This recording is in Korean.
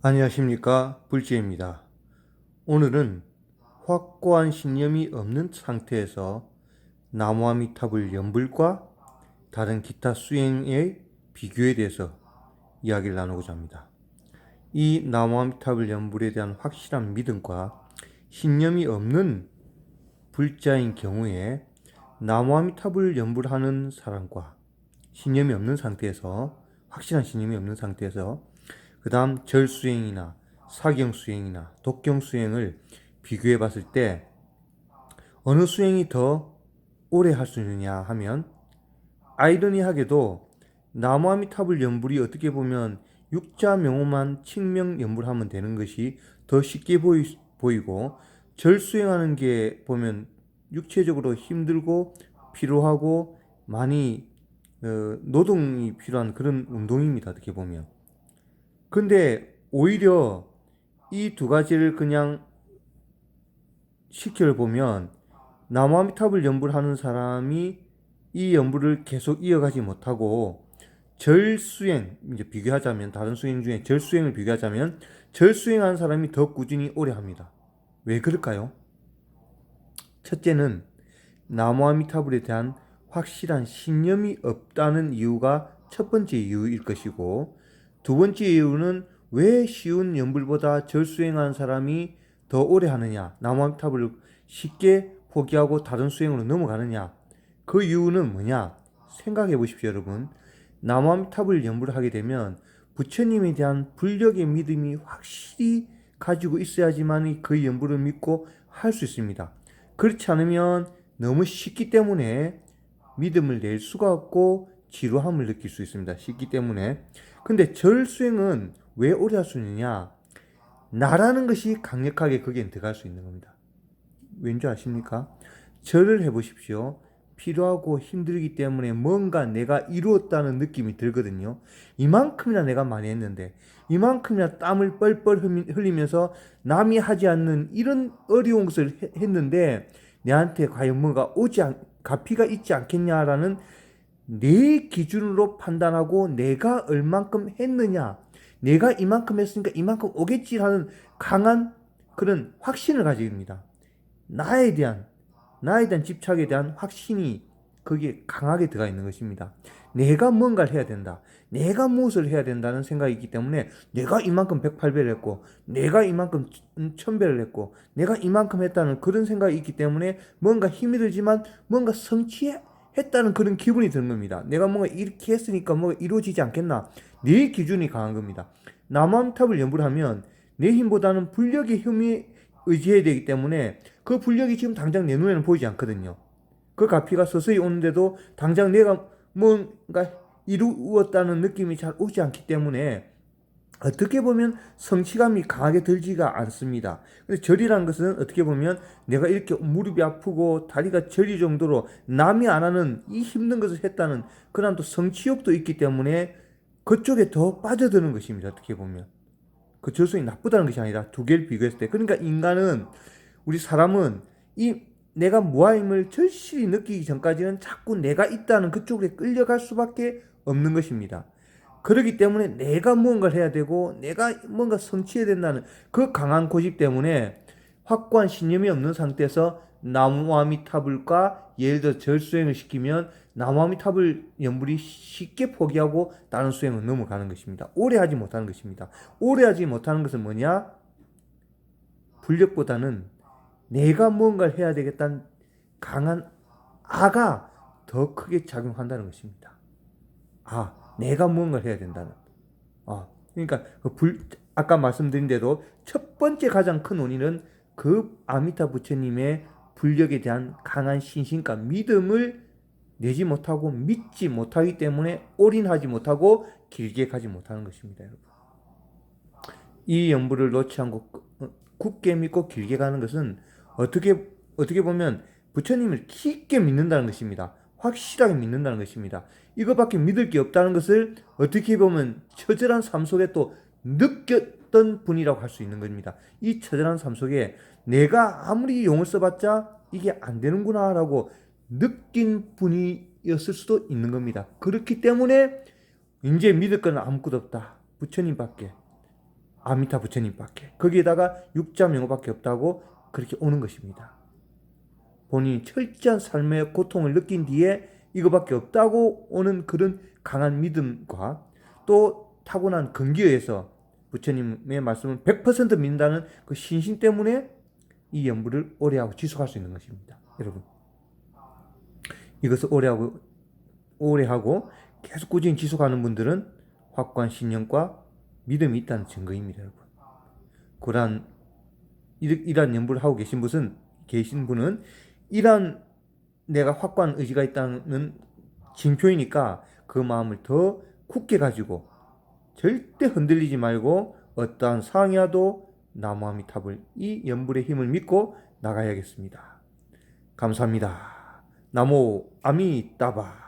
안녕하십니까, 불지입니다. 오늘은 확고한 신념이 없는 상태에서 나무아미타불 연불과 다른 기타 수행의 비교에 대해서 이야기를 나누고자 합니다. 이 나무아미타불 연불에 대한 확실한 믿음과 신념이 없는 불자인 경우에 나무아미타불 연불하는 사람과 신념이 없는 상태에서, 확실한 신념이 없는 상태에서 그 다음 절수행이나 사경수행이나 독경수행을 비교해 봤을 때 어느 수행이 더 오래 할 수 있느냐 하면, 아이러니하게도 나무아미타불 연불이 어떻게 보면 육자명호만 칭명 연불하면 되는 것이 더 쉽게 보이고, 절수행하는 게 보면 육체적으로 힘들고 피로하고 많이 노동이 필요한 그런 운동입니다, 어떻게 보면. 근데 오히려 이 두 가지를 그냥 시켜보면 나무아미탑을 연불 하는 사람이 이 연불을 계속 이어가지 못하고, 절수행, 이제 비교하자면 다른 수행 중에 절수행을 비교하자면 절수행하는 사람이 더 꾸준히 오래 합니다. 왜 그럴까요? 첫째는 나무아미타불에 대한 확실한 신념이 없다는 이유가 첫 번째 이유일 것이고, 두 번째 이유는 왜 쉬운 연불보다 절수행하는 사람이 더 오래 하느냐, 나무아미타불을 쉽게 포기하고 다른 수행으로 넘어가느냐, 그 이유는 뭐냐? 생각해 보십시오, 여러분. 나무아미타불 연불을 하게 되면 부처님에 대한 불력의 믿음이 확실히 가지고 있어야지만 그 연불을 믿고 할 수 있습니다. 그렇지 않으면 너무 쉽기 때문에 믿음을 낼 수가 없고 지루함을 느낄 수 있습니다. 쉽기 때문에. 근데 절수행은 왜 오래 할 수 있느냐? 나라는 것이 강력하게 거기에 들어갈 수 있는 겁니다. 왠지 아십니까? 절을 해보십시오. 필요하고 힘들기 때문에 뭔가 내가 이루었다는 느낌이 들거든요. 이만큼이나 내가 많이 했는데, 이만큼이나 땀을 뻘뻘 흘리면서 남이 하지 않는 이런 어려운 것을 했는데 내한테 과연 뭔가 갚이가 있지 않겠냐라는 내 기준으로 판단하고 내가 얼만큼 했느냐, 내가 이만큼 했으니까 이만큼 오겠지라는 강한 그런 확신을 가집니다. 나에 대한 집착에 대한 확신이 거기에 강하게 들어가 있는 것입니다. 내가 뭔가를 해야 된다, 내가 무엇을 해야 된다는 생각이 있기 때문에 내가 이만큼 108배를 했고, 내가 이만큼 1000배를 했고, 내가 이만큼 했다는 그런 생각이 있기 때문에 뭔가 힘이 들지만 뭔가 성취했다는 그런 기분이 드는 겁니다. 내가 뭔가 이렇게 했으니까 뭔가 이루어지지 않겠나, 내 기준이 강한 겁니다. 남암탑을 연구를 하면 내 힘보다는 불력의 힘이 의지해야 되기 때문에 그 불력이 지금 당장 내 눈에는 보이지 않거든요. 그 가피가 서서히 오는데도 당장 내가 뭔가 이루었다는 느낌이 잘 오지 않기 때문에 어떻게 보면 성취감이 강하게 들지가 않습니다. 그래서 절이라는 것은 어떻게 보면 내가 이렇게 무릎이 아프고 다리가 저릴 정도로 남이 안 하는 이 힘든 것을 했다는 그런 또 성취욕도 있기 때문에 그쪽에 더 빠져드는 것입니다, 어떻게 보면. 그 저수이 나쁘다는 것이 아니라 두 개를 비교했을 때, 그러니까 인간은, 우리 사람은 이 내가 무아임을 절실히 느끼기 전까지는 자꾸 내가 있다는 그쪽에 끌려갈 수밖에 없는 것입니다. 그렇기 때문에 내가 무언가를 해야 되고 내가 뭔가 성취해야 된다는 그 강한 고집 때문에 확고한 신념이 없는 상태에서 나무아미타불과 예를 들어 절수행을 시키면 나무아미타불 연불이 쉽게 포기하고 다른 수행을 넘어가는 것입니다. 오래 하지 못하는 것입니다. 오래 하지 못하는 것은 뭐냐? 불력보다는 내가 무언가를 해야 되겠다는 강한 아가 더 크게 작용한다는 것입니다. 내가 무언가를 해야 된다는. 그러니까 아까 말씀드린 대로 첫 번째 가장 큰 원인은 그 아미타 부처님의 불력에 대한 강한 신심과 믿음을 내지 못하고 믿지 못하기 때문에 올인하지 못하고 길게 가지 못하는 것입니다, 여러분. 이 연부를 놓지 않고 굳게 믿고 길게 가는 것은 어떻게 보면 부처님을 깊게 믿는다는 것입니다. 확실하게 믿는다는 것입니다. 이것밖에 믿을 게 없다는 것을 어떻게 보면 처절한 삶 속에 또 느꼈던 분이라고 할 수 있는 겁니다. 이 처절한 삶 속에 내가 아무리 용을 써봤자 이게 안 되는구나 라고 느낀 분이었을 수도 있는 겁니다. 그렇기 때문에 이제 믿을 건 아무것도 없다, 부처님밖에. 아미타 부처님밖에, 거기에다가 육자 명호밖에 없다고 그렇게 오는 것입니다. 본인이 철저한 삶의 고통을 느낀 뒤에 이거밖에 없다고 오는 그런 강한 믿음과 또 타고난 근기에서 부처님의 말씀을 100% 믿는다는 그 신심 때문에 이 연불을 오래하고 지속할 수 있는 것입니다. 여러분, 이것을 오래하고 계속 꾸준히 지속하는 분들은 확고한 신념과 믿음이 있다는 증거입니다. 여러분, 그러한 이러한 연불을 하고 계신 분은 이러한 내가 확고한 의지가 있다는 징표이니까 그 마음을 더 굳게 가지고 절대 흔들리지 말고 어떠한 상황이라도 나무아미타불 이 연불의 힘을 믿고 나가야겠습니다. 감사합니다. 나무 아미따바.